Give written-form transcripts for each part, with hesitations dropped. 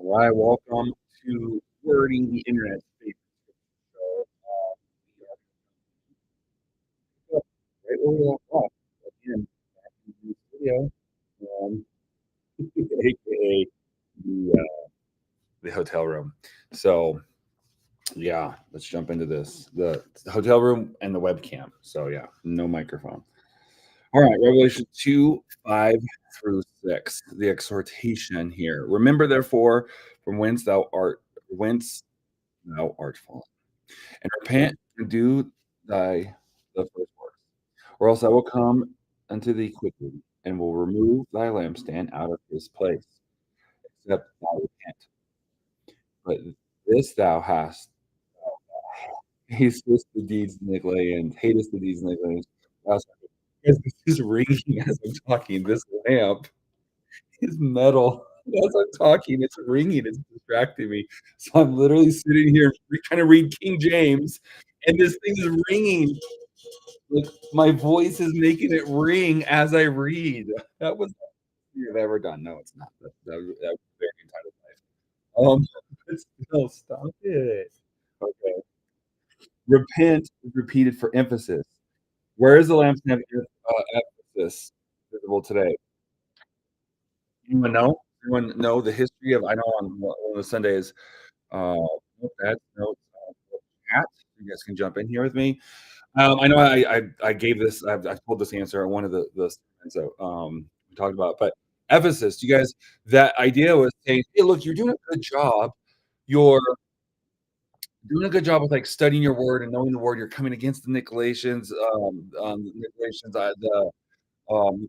All right, welcome to Wording the Internet's favorite show. We are right where we left off. Again, back in the studio, um, aka the hotel room. So yeah, let's jump into this. The hotel room and the webcam. So yeah, no microphone. All right, Revelation 2:5 through 6. The exhortation here. Remember, therefore, from whence thou art fallen. And repent and do thy the first works, or else I will come unto thee quickly, and will remove thy lampstand out of his place, except thou repent. But this thou hast, hatest the deeds of Nicolaitans, hatest the deeds of Nicolaitans. Because this is ringing as I'm talking. This lamp is metal. As I'm talking, it's ringing. It's distracting me. So I'm literally sitting here trying to read King James, and this thing is ringing. Like my voice is making it ring as I read. That was the best I've ever done. No, it's not. That was very entitled but still, stop it. Okay. Repent is repeated for emphasis. Where is the lampstand of emphasis visible today? Anyone know? Anyone know the history of? I know on one of the Sundays. That's no chat. You guys can jump in here with me. I know I gave this. I've told this answer on one of the segments that we talked about, but Ephesus. You guys, that idea was saying, "Hey, look, you're doing a good job. You're doing a good job with like studying your word and knowing the word. You're coming against the Nicolaitans, you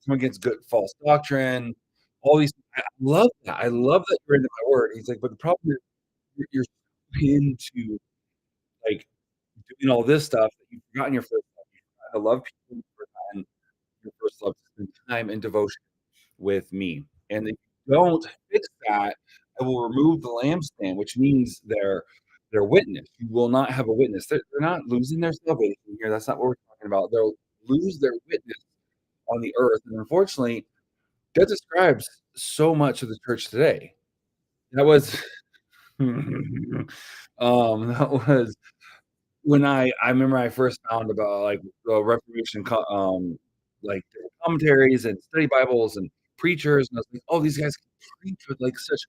come against good false doctrine. All these. I love that. I love that you're into my word." He's like, "But the problem is you're so into like doing all this stuff that you've forgotten your first love. I love people who've forgotten your first love to spend time in devotion with me. And if you don't fix that, I will remove the lampstand, which means their witness. You will not have a witness. They're not losing their salvation here. That's not what we're talking about. They'll lose their witness on the earth. And unfortunately, that describes so much of the church today. That was that was when I remember I first found about, like, the Reformation like, commentaries and study Bibles and preachers, and I was like, "Oh, these guys can preach with, like, such,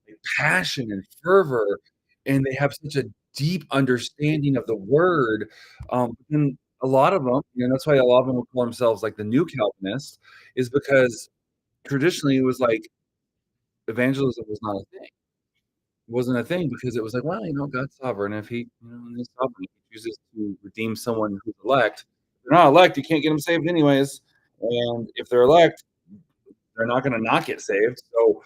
like, passion and fervor, and they have such a deep understanding of the word," and a lot of them, and that's why a lot of them would call themselves, like, the new Calvinists, is because traditionally it was like evangelism was not a thing. It wasn't a thing because it was like, well, God's sovereign. If in His sovereignty, He chooses to redeem someone who's elect. If they're not elect, you can't get them saved anyways. And if they're elect, they're not going to not get saved. So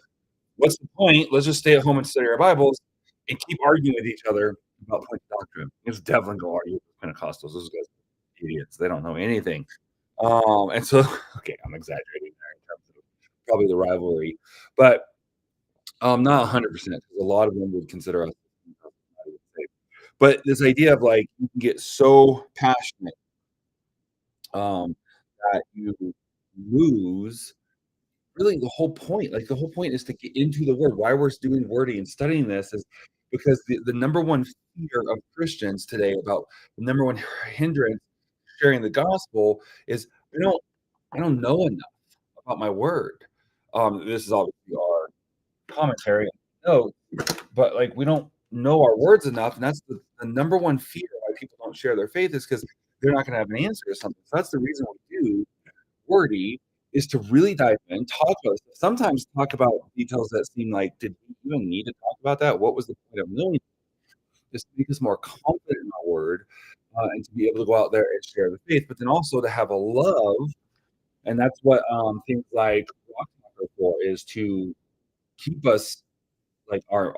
what's the point? Let's just stay at home and study our Bibles and keep arguing with each other about point of doctrine. It's definitely go argue with Pentecostals. Those guys are idiots. They don't know anything. And so, okay, I'm exaggerating there in terms of probably the rivalry, but not 100% because a lot of them would consider us. But this idea of like you can get so passionate that you lose really the whole point. Like the whole point is to get into the word. Why we're doing wordy and studying this is because the number one fear of Christians today about the number one hindrance sharing the gospel is I don't know enough about my word. This is obviously our commentary. No, but like we don't know our words enough, and that's the number one fear why people don't share their faith is because they're not going to have an answer to something. So that's the reason we do wordy is to really dive in, talk about it. Sometimes talk about details that seem like, did we even need to talk about that? What was the point of knowing? Just to make us more confident in our word, and to be able to go out there and share the faith, but then also to have a love, and that's what things like Rock Talk are for, is to keep us like our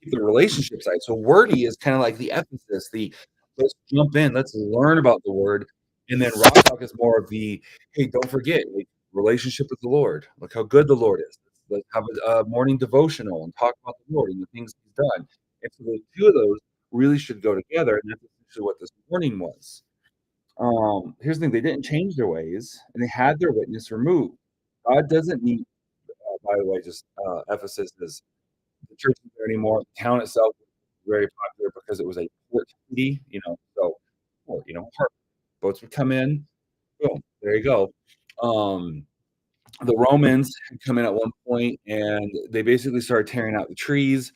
keep the relationship side. So wordy is kind of like the emphasis, the let's jump in, let's learn about the word. And then rock talk is more of the hey, don't forget like, relationship with the Lord. Look how good the Lord is. Let's have a morning devotional and talk about the Lord and the things He's done. And so the two of those really should go together. And that's essentially what this morning was. Here's the thing: they didn't change their ways, and they had their witness removed. God doesn't need. By the way, just Ephesus is the churches there anymore. The town itself was very popular because it was a port city, so port, harbor. Boats would come in, boom, there you go. Um, the Romans had come in at one point, and they basically started tearing out the trees,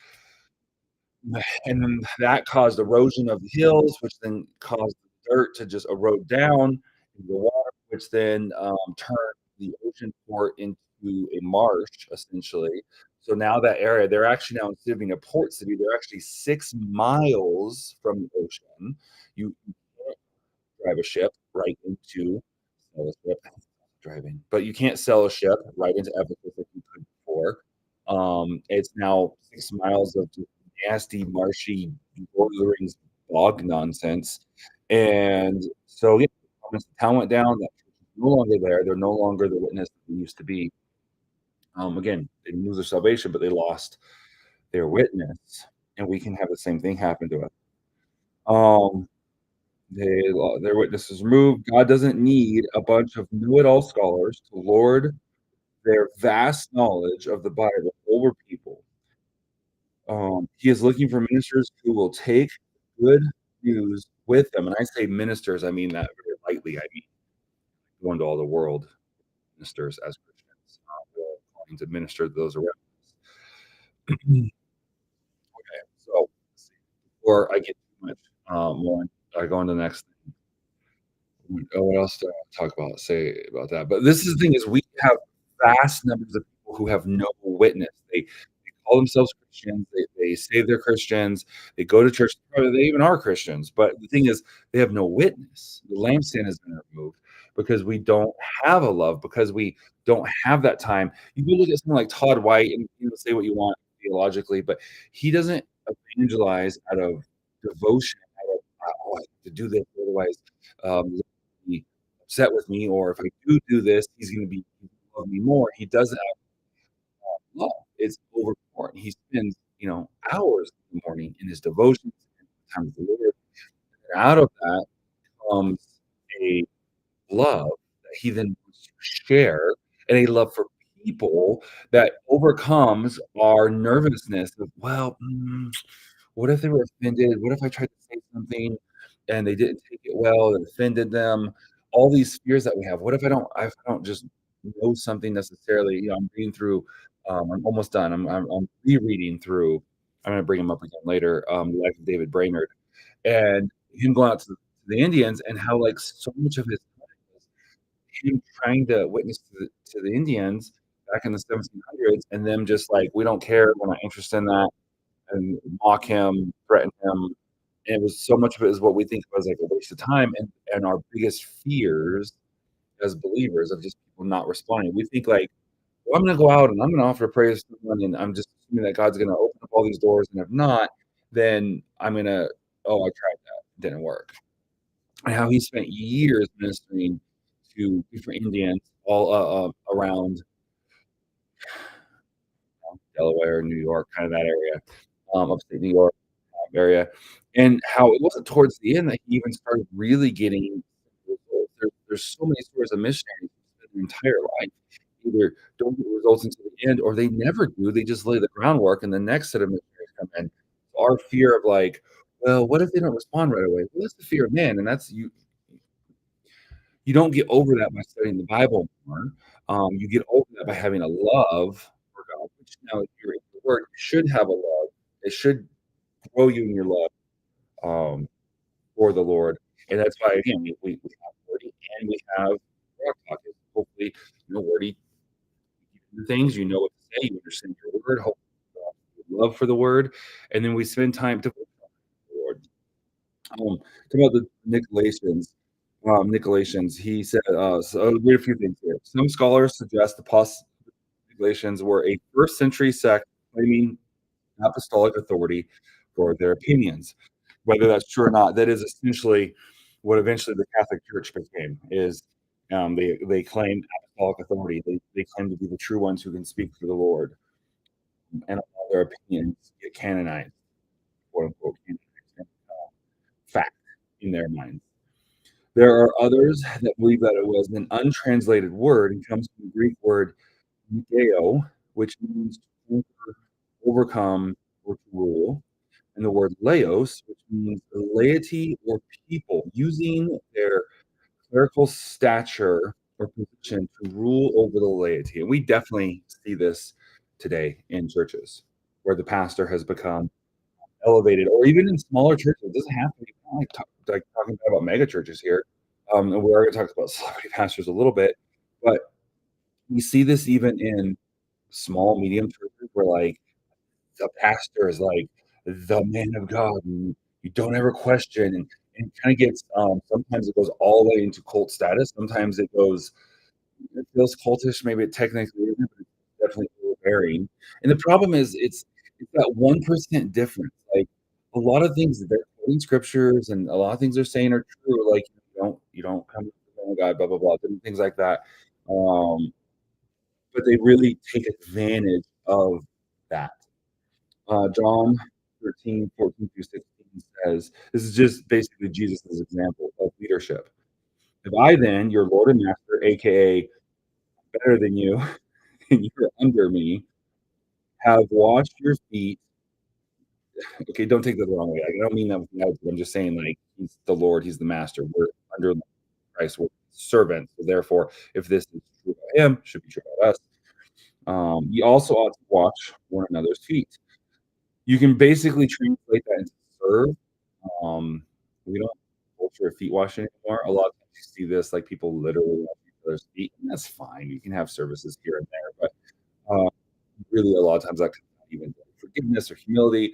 and then that caused erosion of the hills, which then caused the dirt to just erode down into the water, which then, turned the ocean port into a marsh, essentially. So now that area, they're actually now instead of being a port city, they're actually 6 miles from the ocean. You can't drive a ship right into sail a ship driving, but you can't sell a ship right into Ephesus like you could before. It's now 6 miles of just nasty, marshy, Lord of the Rings bog nonsense, and so, yeah, once the town went down, that church is no longer there, they're no longer the witness that they used to be. Again, they didn't lose their salvation, but they lost their witness, and we can have the same thing happen to us. Um, their witness is removed. God doesn't need a bunch of know-it-all scholars to lord their vast knowledge of the Bible over people. He is looking for ministers who will take good news with them, and I say ministers, I mean that very lightly. I mean going to all the world, ministers as Christians, we're all calling to minister to those around us. Okay, so let's see. Before I get too much more, I go on to the next thing. What else do I talk about? Say about that. But this is the thing is we have vast numbers of people who have no witness. They call themselves Christians. They say they're Christians. They go to church. Probably they even are Christians. But the thing is, they have no witness. The lampstand has been removed because we don't have a love, because we don't have that time. You can look at someone like Todd White and say what you want theologically, but he doesn't evangelize out of devotion, out of, oh, I have to do this, otherwise be upset with me, or if I do this, he's gonna love me more. He doesn't have love. It's overpouring. He spends, hours in the morning in his devotions and time with the Lord. And out of that comes a love that he then wants to share, and a love for people that overcomes our nervousness of, well, what if they were offended? What if I tried to say something and they didn't take it well and offended them? All these fears that we have. What if I don't just know something necessarily? I'm reading through, I'm almost done. I'm rereading through. I'm gonna bring him up again later. The life of David Brainerd and him going out to the Indians and how like so much of his time was him trying to witness to the Indians back in the 1700s and them just like we don't care. We're not interested in that and mock him, threaten him. And it was so much of it is what we think of as like a waste of time and our biggest fears as believers of just people not responding. We think like, well, I'm gonna go out and I'm gonna offer praise to someone and I'm just assuming that God's gonna open up all these doors. And if not, then I'm gonna, oh, I tried that. Didn't work. And how he spent years ministering to different Indians all around Delaware, New York, kind of that area, upstate New York area, and how it wasn't towards the end that he even started really getting results. There's so many stories of missionaries who spend their entire life either don't get results until the end or they never do. They just lay the groundwork and the next set of missionaries come in. Our fear of like, well, what if they don't respond right away? Well, that's the fear of man, and that's you don't get over that by studying the Bible more. You get over that by having a love for God, which now if you're in the Word, you should have a love. It should grow you in your love for the Lord. And that's why, again, we have WORDy and we have Rock Talk. Hopefully, WORDy, the things, you know what to say, you understand your word, hopefully, love for the word. And then we spend time to the Lord. Talk about the Nicolaitans, he said, so I'll read a few things here. Some scholars suggest the Nicolaitans were a first century sect claiming apostolic authority for their opinions. Whether that's true or not, that is essentially what eventually the Catholic Church became. Is they claim apostolic authority. They claim to be the true ones who can speak for the Lord, and all their opinions get canonized, quote unquote, canonized, and, fact in their minds. There are others that believe that it was an untranslated word and comes from the Greek word "nikeo," which means to conquer, overcome or to rule, and the word laos, which means laity or people using their clerical stature or position to rule over the laity. And we definitely see this today in churches where the pastor has become elevated, or even in smaller churches. It doesn't have to be like talking about mega churches here. And we already talked about celebrity pastors a little bit, but we see this even in small, medium churches where like the pastor is like the man of God, and you don't ever question, and kind of gets sometimes it goes all the way into cult status. Sometimes it feels cultish, maybe it technically isn't, but it's definitely overbearing. And the problem is it's that 1% difference. Like a lot of things that they're quoting scriptures and a lot of things they're saying are true, like you don't come to the throne of God, blah blah blah, different things like that. Um, but they really take advantage of that. John 13:14 through 16 says, this is just basically Jesus' example of leadership. If I then, your Lord and Master, aka better than you, and you're under me, have washed your feet. Okay, don't take that the wrong way. I don't mean that with the attitude. I'm just saying, like, he's the Lord, he's the master. We're under Christ, we're servants. So therefore, if this is true about him, it should be true about us. You also ought to watch one another's feet. You can basically translate that into serve. Um, we don't culture of feet washing anymore. A lot of times you see this, like people literally wash each other's feet, and that's fine. You can have services here and there, but really a lot of times that comes out even forgiveness or humility.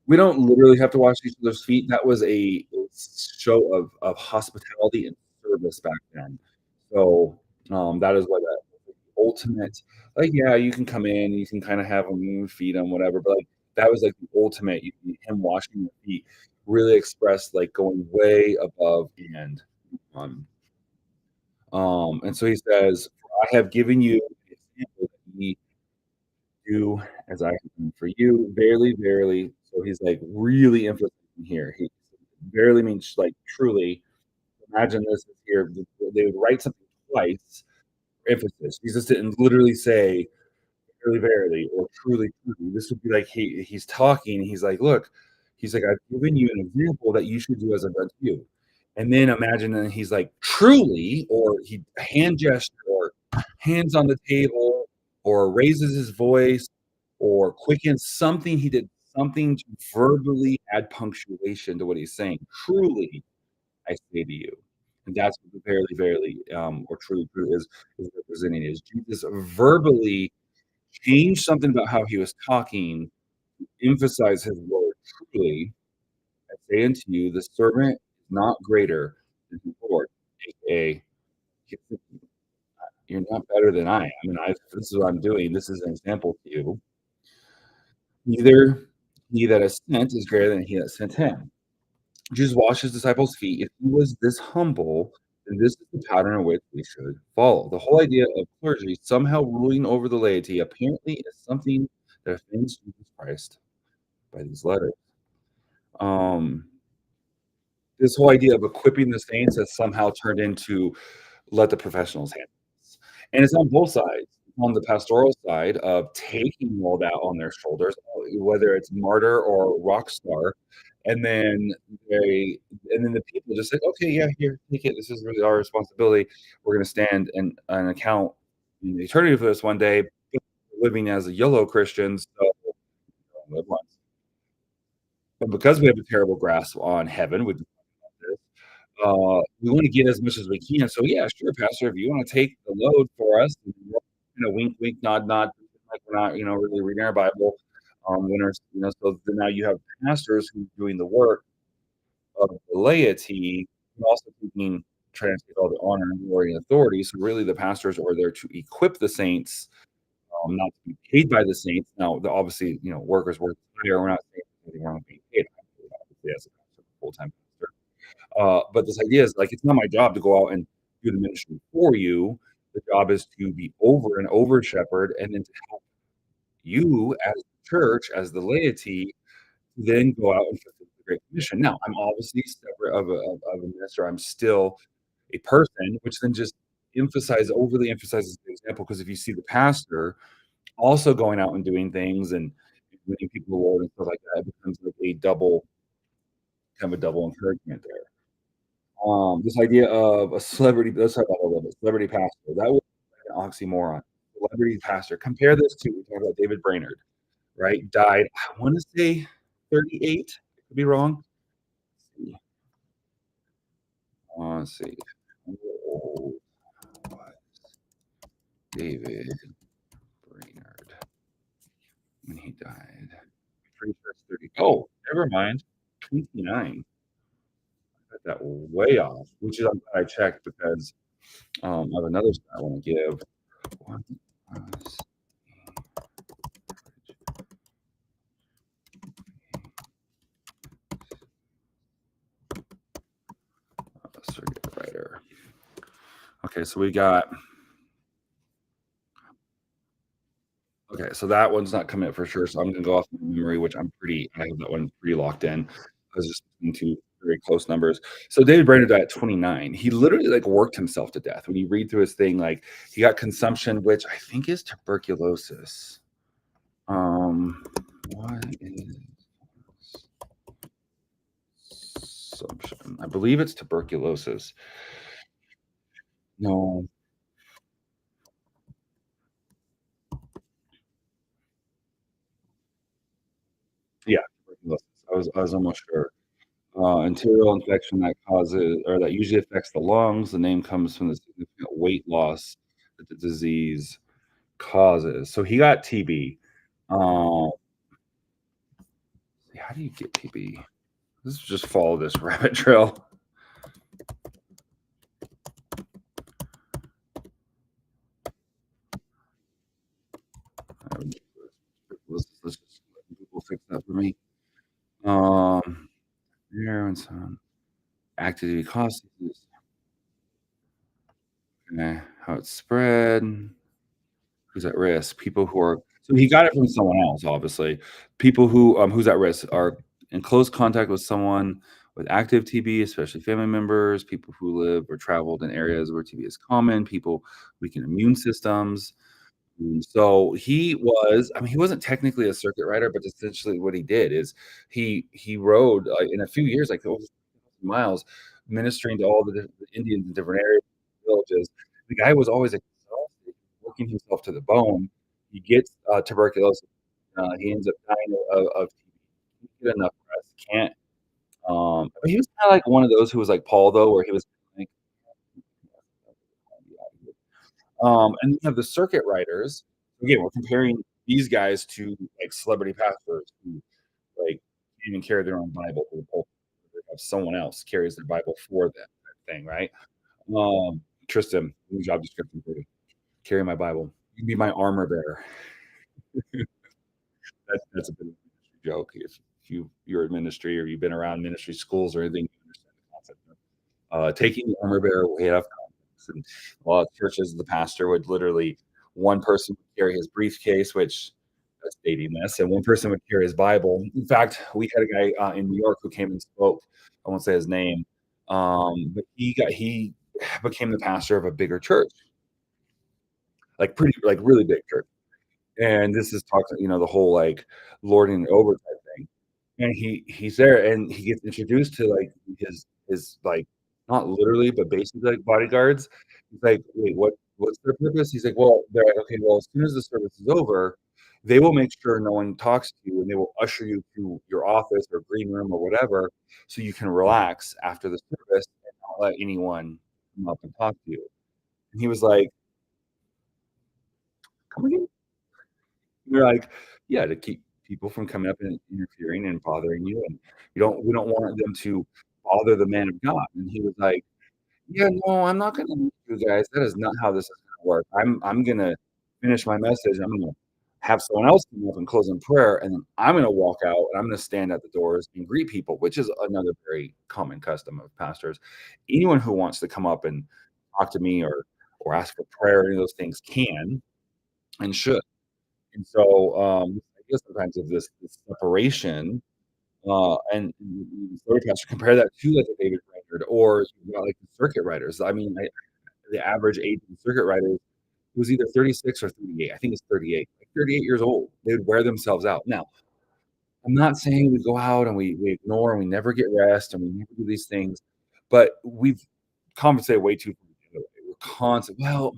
We don't literally have to wash each other's feet. That was a show of hospitality and service back then. So that is what that ultimate, like, yeah, you can come in, you can kind of have them, you can feed them, whatever. But like that was like the ultimate. Him washing your feet really expressed like going way above and um and so he says, I have given you an example that ye do as I have done for you. Verily, verily. So he's like really emphasizing here. He verily means like truly. Imagine this is here. They would write something twice for emphasis. Jesus didn't literally say verily, verily, or truly, truly. This would be like he's talking. He's like, look, he's like, I've given you an example that you should do as I've done to you. And then imagine that he's like, truly, or he hand gesture, or hands on the table, or raises his voice, or quickens something. He did something to verbally add punctuation to what he's saying. Truly, I say to you. And that's what the verily, verily, or truly, truly is representing is Jesus verbally changed something about how he was talking, emphasize his word truly. I say unto you, the servant is not greater than his Lord, aka you're not better than I am. And this is what I'm doing. This is an example to you. Neither he that is sent is greater than he that sent him. Jesus washed his disciples' feet. If he was this humble, then this is the pattern in which we should follow. The whole idea of clergy somehow ruling over the laity apparently is something that offends Jesus Christ by these letters. Um, this whole idea of equipping the saints has somehow turned into let the professionals handle this. And it's on both sides. On the pastoral side of taking all that on their shoulders, whether it's martyr or rock star, and then the people just say, okay, yeah, here, take it. This is really our responsibility. We're going to stand and an account in eternity for this one day, living as a YOLO Christians. So live once. But because we have a terrible grasp on heaven, we want to get as much as we can. So yeah, sure, Pastor, if you want to take the load for us, wink, wink, nod, nod, like we're not, really reading our Bible. Winners, so then now you have pastors who's doing the work of the laity, and also trying to take all the honor and glory and authority. So really, the pastors are there to equip the saints, not to be paid by the saints. Now, obviously, workers work higher. We're not saying we're not being paid, obviously, as a pastor, full time pastor. But this idea is like it's not my job to go out and do the ministry for you. The job is to be over shepherd, and then to help you as the church, as the laity, then go out and fulfill the Great Commission. Now, I'm obviously separate of a minister. I'm still a person, which then just overly emphasizes the example. Because if you see the pastor also going out and doing things and winning people the Lord and stuff like that, it becomes like a double kind of a double encouragement there. This idea of a celebrity let's talk about that a little bit. Celebrity pastor, that was an oxymoron. Celebrity pastor. Compare this to we talked about David Brainerd, right? Died, I wanna say 38, I could be wrong. See, let's see. How old was David Brainerd when he died? Pretty sure it's 30. Oh, never mind. 29. Got that way off, which is I'm glad I checked because, I have another stat I wanna give. What was a circuit writer? Okay, so we got okay, so that one's not coming up for sure, so I'm gonna go off memory, which I have that one pretty locked in. I was just into very close numbers. So David Brainerd died at 29. He literally, like, worked himself to death. When you read through his thing, like, he got consumption, which I think is tuberculosis. What is consumption? I believe it's tuberculosis. No. Yeah, tuberculosis. I was almost sure. Arterial infection that causes or that usually affects the lungs. The name comes from the significant weight loss that the disease causes. So he got TB. Uh, how do you get TB? Let's just follow this rabbit trail. Um, let's just let Google fix that for me. Um, here and some activity causes. Okay, how it's spread. Who's at risk? People who are so he got it from someone else, obviously. People who, who's at risk are in close contact with someone with active TB, especially family members, people who live or traveled in areas where TB is common, people weakened immune systems. So he was, I mean, he wasn't technically a circuit rider, but essentially what he did is he rode in a few years, like over miles, ministering to all the Indians in different areas, villages. The guy was always exhausted, working himself to the bone. He gets tuberculosis. He ends up dying of TB. Can't get enough rest. Can't. But he was kind of like one of those who was like Paul, though, where he was like, and you have the circuit riders. Again, we're comparing these guys to like celebrity pastors who like can't even carry their own Bible to the pulpit. They have someone else carries their Bible for them, type thing, right? Tristan, new job description for you. Carry my Bible. You can be my armor bearer. That's a bit of a ministry joke. If you're in ministry or you've been around ministry schools or anything, you understand the concept taking the armor bearer way out of context. And a lot of churches, the pastor would literally one person would carry his briefcase, which that's dating this, and one person would carry his Bible. In fact, we had a guy in New York who came and spoke. I won't say his name, but he became the pastor of a bigger church, like pretty like really big church. And this is talking, the whole like lording it over type thing. And he's there and he gets introduced to like his like not literally, but basically like bodyguards. He's like, wait, what's their purpose? He's like, well, they're like, okay, well, as soon as the service is over, they will make sure no one talks to you and they will usher you to your office or green room or whatever so you can relax after the service and not let anyone come up and talk to you. And he was like, come again? You're like, yeah, to keep people from coming up and interfering and bothering you, and we don't want them to bother the man of God. And he was like, "Yeah, no, I'm not gonna meet you guys. That is not how this is gonna work. I'm gonna finish my message. I'm gonna have someone else come up and close in prayer, and then I'm gonna walk out and I'm gonna stand at the doors and greet people," which is another very common custom of pastors. Anyone who wants to come up and talk to me or ask for prayer, any of those things can and should. And so, I guess sometimes of this separation, and story pastor, compare that to like a David Brainerd or you got like the circuit riders. I mean, the average age of the circuit riders was either 36 or 38. I think it's 38. Like 38 years old, they would wear themselves out. Now, I'm not saying we go out and we ignore and we never get rest and we never do these things, but we've compensated way too much the other way. We're constant, "Well,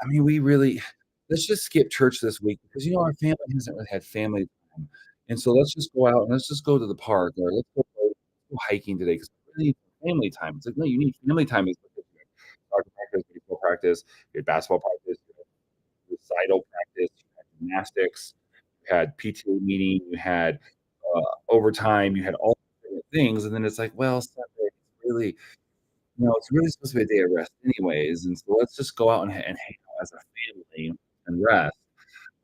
I mean, we really let's just skip church this week because, our family hasn't really had family time, and so let's just go out and let's just go to the park or let's go hiking today because we really need family time." It's like, "No, you need family time is because you had soccer practice, baseball practice, you had basketball practice, you had recital practice, you had gymnastics, you had PTA meeting, you had, overtime, you had all these different things," and then it's like, "Well, Sunday is really it's really supposed to be a day of rest anyways, and so let's just go out and hang out as a family and rest."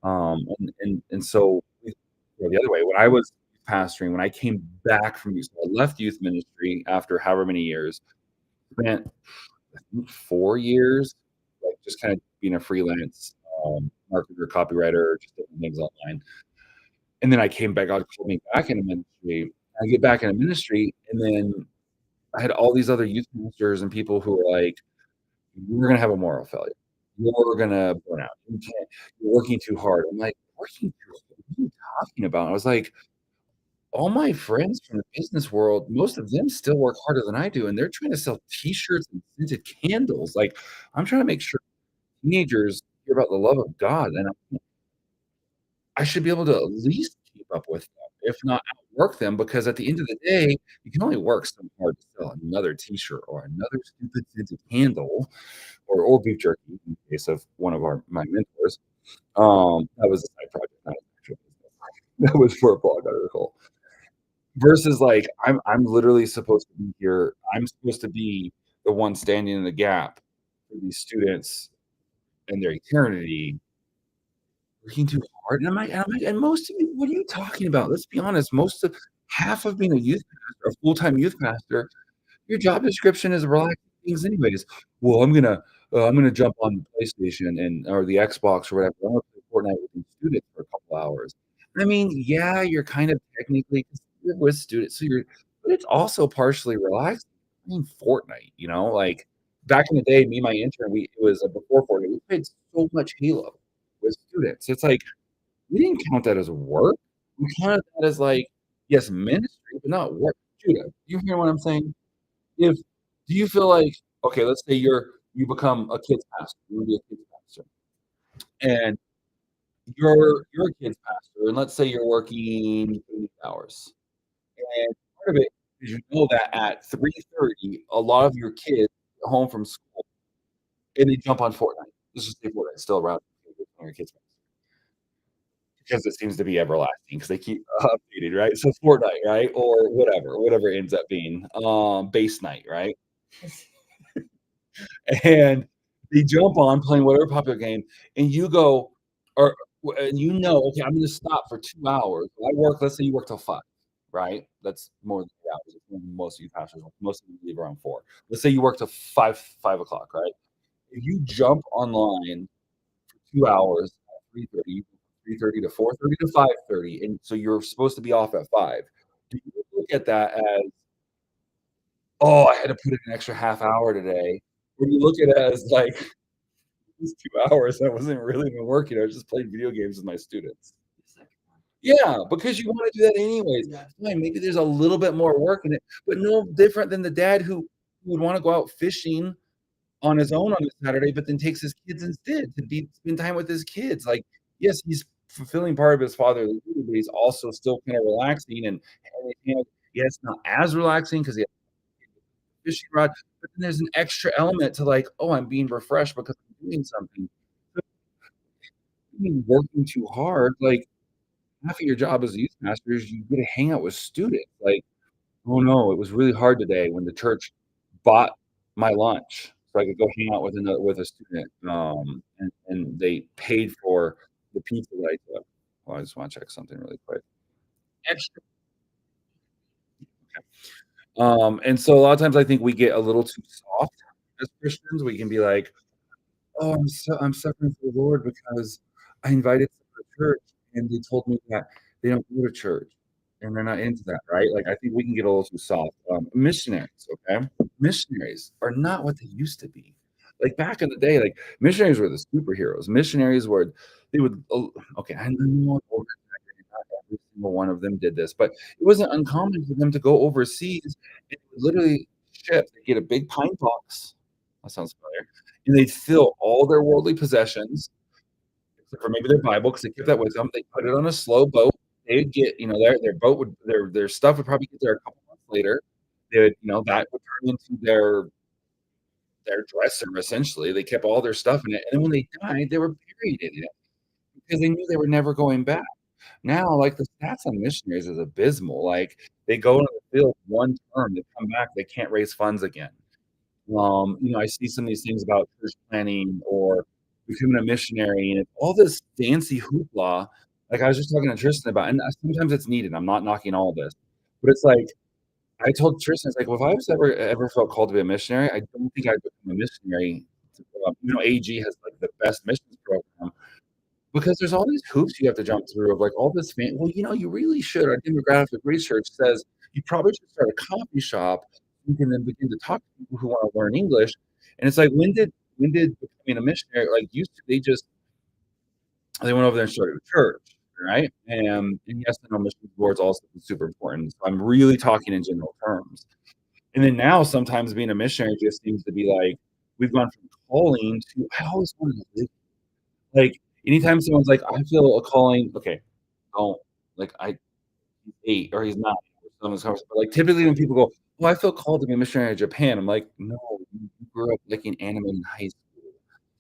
And so we go the other way. When I was pastoring, when I came back from youth, so I left youth ministry after however many years, spent, I think, 4 years, like, just kinda being a freelance, marketer, copywriter, just different things online. And then I came back God called me back into ministry. I get back into ministry, and then I had all these other youth ministers and people who were like, "You're gonna have a moral failure. You're gonna burn out. You can't. You're working too hard." I'm like, "Working too hard? What are you talking about?" I was like, "All my friends from the business world, most of them still work harder than I do, and they're trying to sell T-shirts and scented candles. Like, I'm trying to make sure teenagers hear about the love of God, and I should be able to at least keep up with them, if not outwork them, because at the end of the day, you can only work so hard to sell another T-shirt or another stupid scented candle or beef jerky in the case of one of my mentors. That was a side project, not an actual business. That was for a blog article. Versus, like, I'm literally supposed to be here. I'm supposed to be the one standing in the gap for these students and their eternity, working too hard, and most of you, what are you talking about? Let's be honest, most of half of being a youth pastor, a full-time youth pastor, your job description is relaxing things anyways. "Well, I'm gonna jump on PlayStation and or the Xbox or whatever. I'm gonna play Fortnite with these students for a couple hours." I mean, yeah, you're kind of technically 'cause you're with students, so you're but it's also partially relaxing playing Fortnite, like, back in the day, me and my intern, it was, before Fortnite, we played so much Halo with students. It's like, we didn't count that as work. We counted that as, like, yes, ministry, but not work. Judah, you hear what I'm saying? If do you feel like okay, let's say you become a kids pastor, you wanna be a kids pastor, and you're a kids pastor, and let's say you're working 80 hours, and part of it is that at 3:30, a lot of your kids get home from school, and they jump on Fortnite. Let's just say Fortnite's still around when your kids because it seems to be everlasting because they keep updating, right? So Fortnite, right? Or whatever it ends up being, base night, right? And they jump on playing whatever popular game, and you go or and "Okay, I'm gonna stop for 2 hours." I work let's say you work till 5, right? That's more than 3 hours. It's when most of you pastors work. Most of you leave around 4. Let's say you work till 5 o'clock, right? If you jump online for 2 hours at 3:30, you go from 3:30 to 4:30 to 5:30, and so you're supposed to be off at 5. Do you look at that as, "Oh, I had to put in an extra half hour today," or do you look at it as, like, "These 2 hours, I wasn't really even working, I was just playing video games with my students." Yeah, because you wanna do that anyways. Fine, maybe there's a little bit more work in it, but no different than the dad who would wanna go out fishing on his own on a Saturday, but then takes his kids instead to be spend time with his kids. Like, yes, he's fulfilling part of his fatherly duty, but he's also still kinda relaxing and, yeah, it's not as relaxing 'cause he has a fishing rod, but then there's an extra element to, like, "Oh, I'm being refreshed because I'm doing something." So, I mean, working too hard, like, half of your job as a youth pastor is you get to hang out with students, like, "Oh, no, it was really hard today when the church bought my lunch so I could go hang out with a student, and they paid for the pizza that I took." Well, I just wanna check something really quick. Extra and so a lot of times I think we get a little too soft as Christians. We can be like, "Oh, I'm suffering for the Lord because I invited someone to church, and they told me that they don't go to church, and they're not into that," right? Like, I think we can get a little too soft. Missionaries, okay? Missionaries are not what they used to be. Like, back in the day, like, missionaries were the superheroes. Missionaries were they would okay, I know I'm over exaggerating, not every single one one of them did this, but it wasn't uncommon for them to go overseas and literally ship. They get a big pine box. That sounds familiar. And they'd fill all their worldly possessions, except for maybe their Bible, because they kept that with them. They put it on a slow boat. They'd get, their boat would their stuff would probably get there a couple months later. They would, that would turn into their dresser, essentially. They kept all their stuff in it, and then when they died, they were buried in it because they knew they were never going back. Now, like, the stats on missionaries is abysmal. Like, they go into the field one term, they come back, they can't raise funds again. I see some of these things about church planning or becoming a missionary, and it's all this fancy hoopla. Like, I was just talking to Tristan about, and sometimes it's needed. I'm not knocking all this, but it's like I told Tristan, it's like, well, if I was ever felt called to be a missionary, I don't think I'd become a missionary. AG has like the best missions program because there's all these hoops you have to jump through of like all this well, you really should. Our demographic research says you probably should start a coffee shop. You can then begin to talk to people who want to learn English. And it's like, when did becoming a missionary, like, used to, they went over there and started a church, right? And yes, I know missions boards also is super important. So I'm really talking in general terms. And then now sometimes being a missionary just seems to be like we've gone from calling to I always wanted to live. Like, anytime someone's like, I feel a calling, okay, don't like he's 8 or he's 9 or someone's conversation. But like typically when people go, "Oh, I feel called to be a missionary in Japan," I'm like, "No, you grew up liking anime in high school."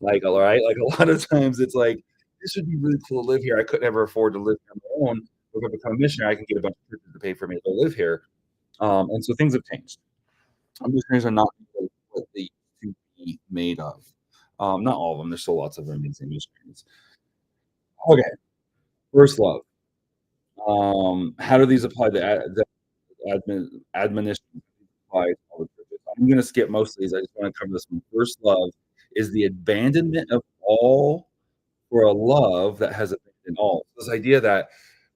Like, all right, like a lot of times it's like, this would be really cool to live here. I couldn't ever afford to live here on my own. If I become a missionary, I can get a bunch of churches to pay for me to live here. And so things have changed. Missionaries are not what they used to be made of. Not all of them. There's still lots of amazing missionaries. Okay, first love. How do these apply to the admonition apply to all the churches? I'm going to skip most of these. I just want to cover this one. First love is the abandonment of all for a love that has abandoned all. This idea that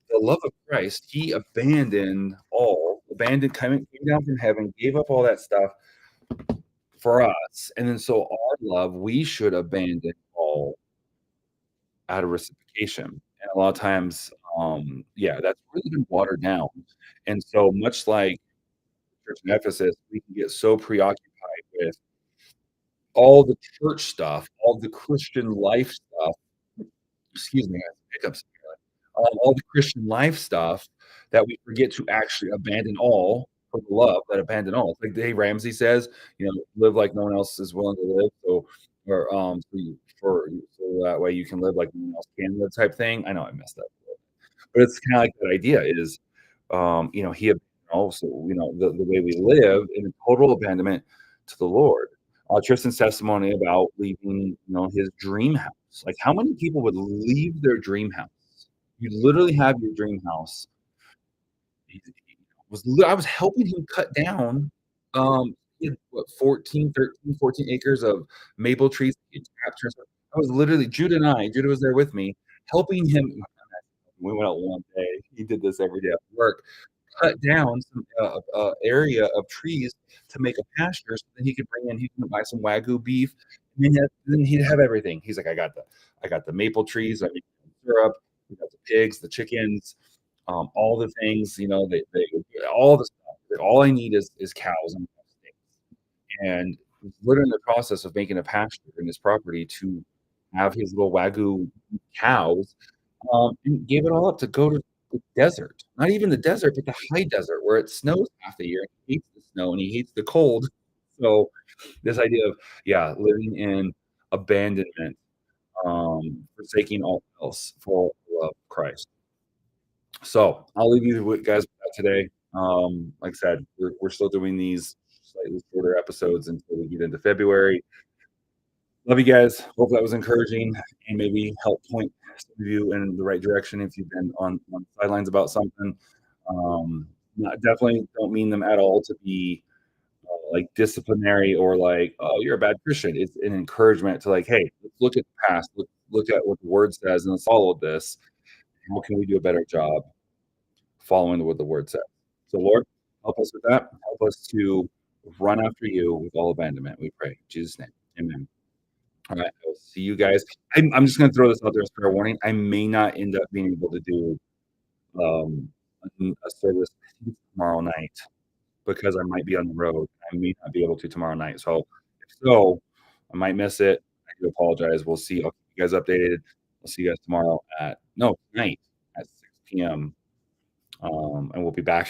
the love of Christ, he abandoned all, came down from heaven, gave up all that stuff for us. And then so our love, we should abandon all out of reciprocation. And a lot of times, that's really been watered down. And so much like the church in Ephesus, we can get so preoccupied with all the church stuff, all the Christian life stuff. Excuse me, I have hiccups. All the Christian life stuff that we forget to actually abandon all for the love that abandoned all. It's like Dave Ramsey says, live like no one else is willing to live. So that way you can live like no one else can live type thing. I know I messed up, but it's kind of like that idea is, he also, the way we live in a total abandonment to the Lord. Tristan's testimony about leaving, his dream house. Like, how many people would leave their dream house? You literally have your dream house. I was helping him cut down, he had, what, 14 acres of maple trees he captured. I was literally Judah was there with me, helping him. We went out one day. He did this every day after work. Cut down some area of trees to make a pasture, so then he can buy some Wagyu beef, and then he'd have everything. He's like, I got the maple trees, I make syrup, we got the pigs, the chickens, all the things, they all the stuff. All I need is cows and steaks. And he's literally in the process of making a pasture in his property to have his little Wagyu cows, and gave it all up to go to the desert. Not even the desert, but the high desert where it snows half the year. He hates the snow and he hates the cold. So this idea of, living in abandonment, forsaking all else for the love of Christ. So I'll leave you guys with that today. Like I said, we're still doing these slightly shorter episodes until we get into February. Love you guys. Hope that was encouraging and maybe help point some of you in the right direction if you've been on the sidelines about something. Definitely don't mean them at all to be like disciplinary or like, oh, you're a bad Christian. It's an encouragement to like, hey, let's look at the past, look at what the word says, and let's follow this. How can we do a better job following what the word says? So, Lord, help us with that. Help us to run after you with all abandonment. We pray. In Jesus' name. Amen. All right. I'll see you guys. I'm just going to throw this out there as fair warning. I may not end up being able to do on a service, I think it's tomorrow night because I might be on the road. I may not be able to tomorrow night. So, if so, I might miss it. I do apologize. We'll see. I'll keep you guys updated. I'll see you guys tomorrow at no, tonight at 6 PM, and we'll be back